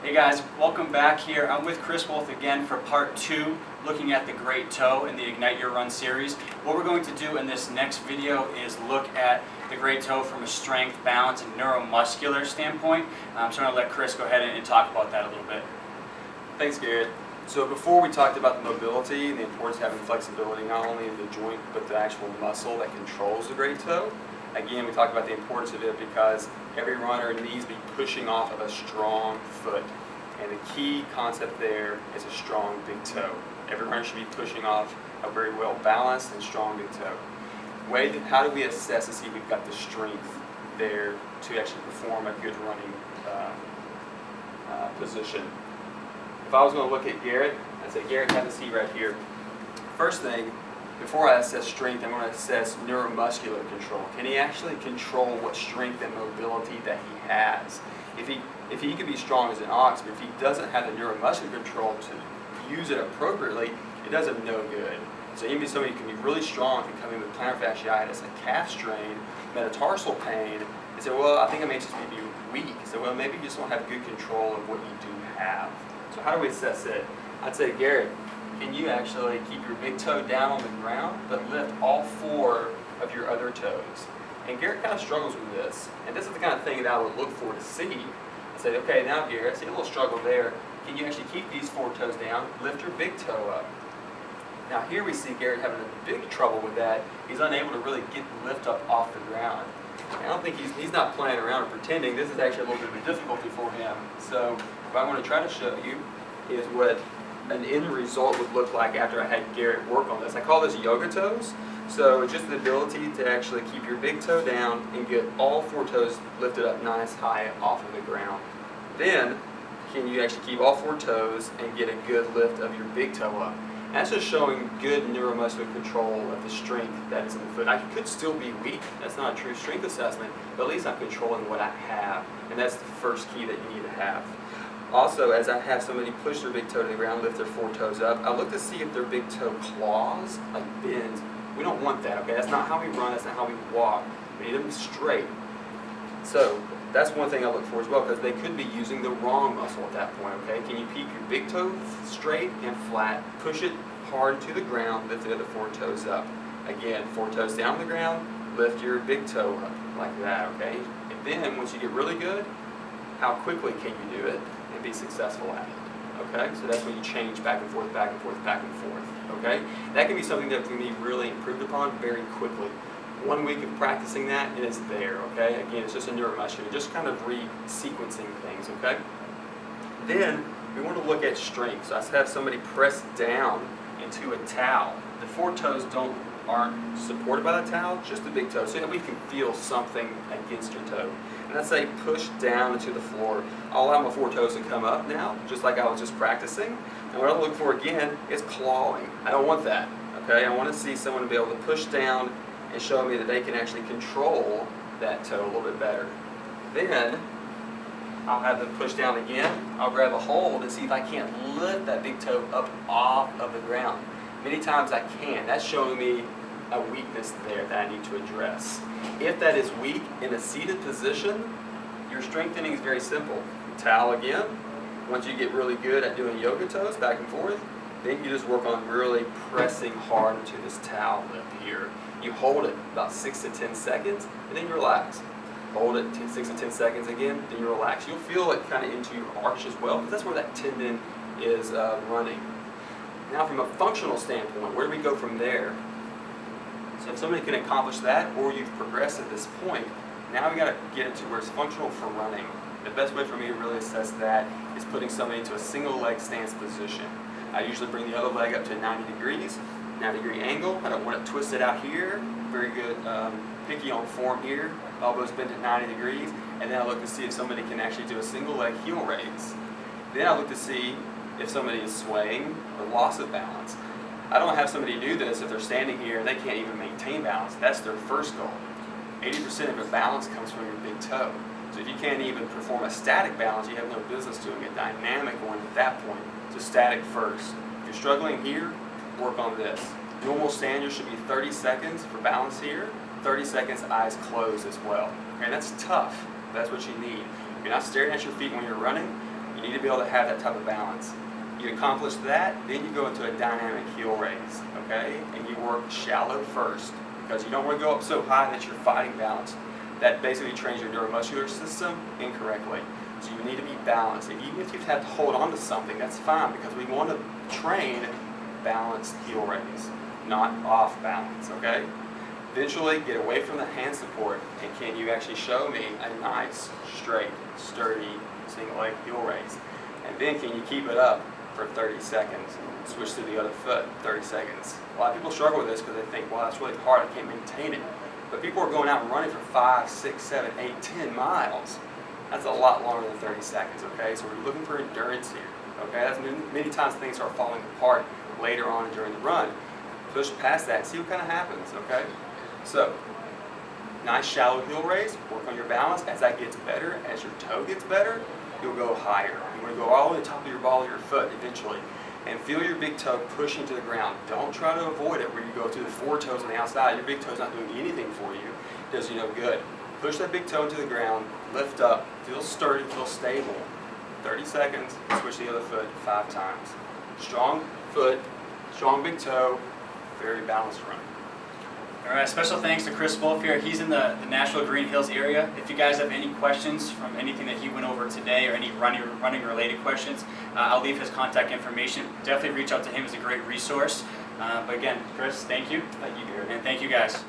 Hey guys, welcome back here. I'm with Chris Wolfe again for part 2, looking at the great toe in the Ignite Your Run series. What we're going to do in this next video is look at the great toe from a strength, balance, and neuromuscular standpoint. So I'm going to let Chris go ahead and talk about that a little bit. Thanks, Garrett. So before we talked about the mobility and the importance of having flexibility not only in the joint but the actual muscle that controls the great toe. Again, we talked about the importance of it because every runner needs to be pushing off of a strong foot. And the key concept there is a strong big toe. Every runner should be pushing off a very well balanced and strong big toe. How do we assess to see if we've got the strength there to actually perform a good running position? If I was going to look at Garrett, I'd say Garrett had the seat right here. First thing, before I assess strength, I'm going to assess neuromuscular control. Can he actually control what strength and mobility that he has? If he could be strong as an ox, but if he doesn't have the neuromuscular control to use it appropriately, it does him no good. So even somebody who can be really strong can come in with plantar fasciitis, a calf strain, metatarsal pain, and say, well, I think I may just be weak. So, well, maybe you just don't have good control of what you do have. So how do we assess it? I'd say, Garrett, can you actually keep your big toe down on the ground, but lift all 4 of your other toes? And Garrett kind of struggles with this. And this is the kind of thing that I would look for to see. I say, okay, now Garrett, I see a little struggle there. Can you actually keep these 4 toes down, lift your big toe up? Now here we see Garrett having a big trouble with that. He's unable to really get the lift up off the ground. I don't think he's not playing around or pretending. This is actually a little bit of a difficulty for him. So what I'm going to try to show you is what an end result would look like after I had Garrett work on this. I call this yoga toes. So it's just the ability to actually keep your big toe down and get all 4 toes lifted up nice high off of the ground. Then, can you actually keep all 4 toes and get a good lift of your big toe up? And that's just showing good neuromuscular control of the strength that is in the foot. I could still be weak. That's not a true strength assessment, but at least I'm controlling what I have. And that's the first key that you need to have. Also, as I have somebody push their big toe to the ground, lift their 4 toes up, I look to see if their big toe claws, like bends. We don't want that, okay? That's not how we run, that's not how we walk. We need them straight. So, that's one thing I look for as well, because they could be using the wrong muscle at that point, okay? Can you keep your big toe straight and flat, push it hard to the ground, lift the other 4 toes up. Again, 4 toes down on the ground, lift your big toe up, like that, okay? And then, once you get really good, how quickly can you do it and be successful at it, okay? So that's when you change back and forth, back and forth, back and forth, okay? That can be something that can be really improved upon very quickly. 1 week of practicing that, and it's there, okay? Again, it's just a neuromuscular, just kind of re-sequencing things, okay? Then, we want to look at strength. So I have somebody press down into a towel. The 4 toes aren't supported by the towel, just the big toe, so that we can feel something against your toe. And I'd say push down into the floor. I'll allow my 4 toes to come up now, just like I was just practicing. And what I look for again is clawing. I don't want that, okay? I want to see someone be able to push down and show me that they can actually control that toe a little bit better. Then, I'll have them push down again. I'll grab a hold and see if I can't lift that big toe up off of the ground. Many times I can. That's showing me a weakness there that I need to address. If that is weak in a seated position, your strengthening is very simple. Towel again. Once you get really good at doing yoga toes back and forth, then you just work on really pressing hard into this towel lip here. You hold it about 6 to 10 seconds, and then you relax. Hold it 6 to 10 seconds again, then you relax. You'll feel it kind of into your arch as well, because that's where that tendon is running. Now from a functional standpoint, where do we go from there? So if somebody can accomplish that, or you've progressed at this point, now we got to get it to where it's functional for running. The best way for me to really assess that is putting somebody into a single leg stance position. I usually bring the other leg up to 90 degrees, 90-degree angle. I don't want it twisted out here. Very good picky on form here. Elbows bent at 90 degrees. And then I look to see if somebody can actually do a single leg heel raise. Then I look to see if somebody is swaying or loss of balance. I don't have somebody do this if they're standing here and they can't even maintain balance. That's their first goal. 80% of your balance comes from your big toe. So if you can't even perform a static balance, you have no business doing a dynamic one at that point. So static first. If you're struggling here, work on this. Normal standard should be 30 seconds for balance here, 30 seconds eyes closed as well. Okay, that's tough. That's what you need. You're not staring at your feet when you're running. You You need to be able to have that type of balance. You accomplish that, then you go into a dynamic heel raise, okay? And you work shallow first, because you don't want to go up so high that you're fighting balance. That basically trains your neuromuscular system incorrectly. So you need to be balanced. Even if you have to hold on to something, that's fine, because we want to train balanced heel raise, not off balance, okay? Eventually, get away from the hand support, and can you actually show me a nice, straight, sturdy, single leg heel raise? And then can you keep it up for 30 seconds? Switch to the other foot, 30 seconds. A lot of people struggle with this because they think, well, that's really hard, I can't maintain it. But people are going out and running for 5, 6, 7, 8, 10 miles. That's a lot longer than 30 seconds, okay? So we're looking for endurance here, okay? That's many times things start falling apart later on during the run. Push past that and see what kind of happens, okay? So, nice shallow heel raise, work on your balance. As that gets better, as your toe gets better, you'll go higher. You want to go all the way to the top of your ball of your foot eventually. And feel your big toe pushing to the ground. Don't try to avoid it where you go through the 4 toes on the outside. Your big toe's not doing anything for you. It does you no good. Push that big toe into the ground, lift up, feel sturdy, feel stable. 30 seconds, switch the other foot 5 times. Strong foot, strong big toe, very balanced run. All right, special thanks to Chris Wolfe here. He's in the Nashville Green Hills area. If you guys have any questions from anything that he went over today or any running related questions, I'll leave his contact information. Definitely reach out to him. He's a great resource. But again, Chris, thank you. Thank you, Garrett. And thank you guys.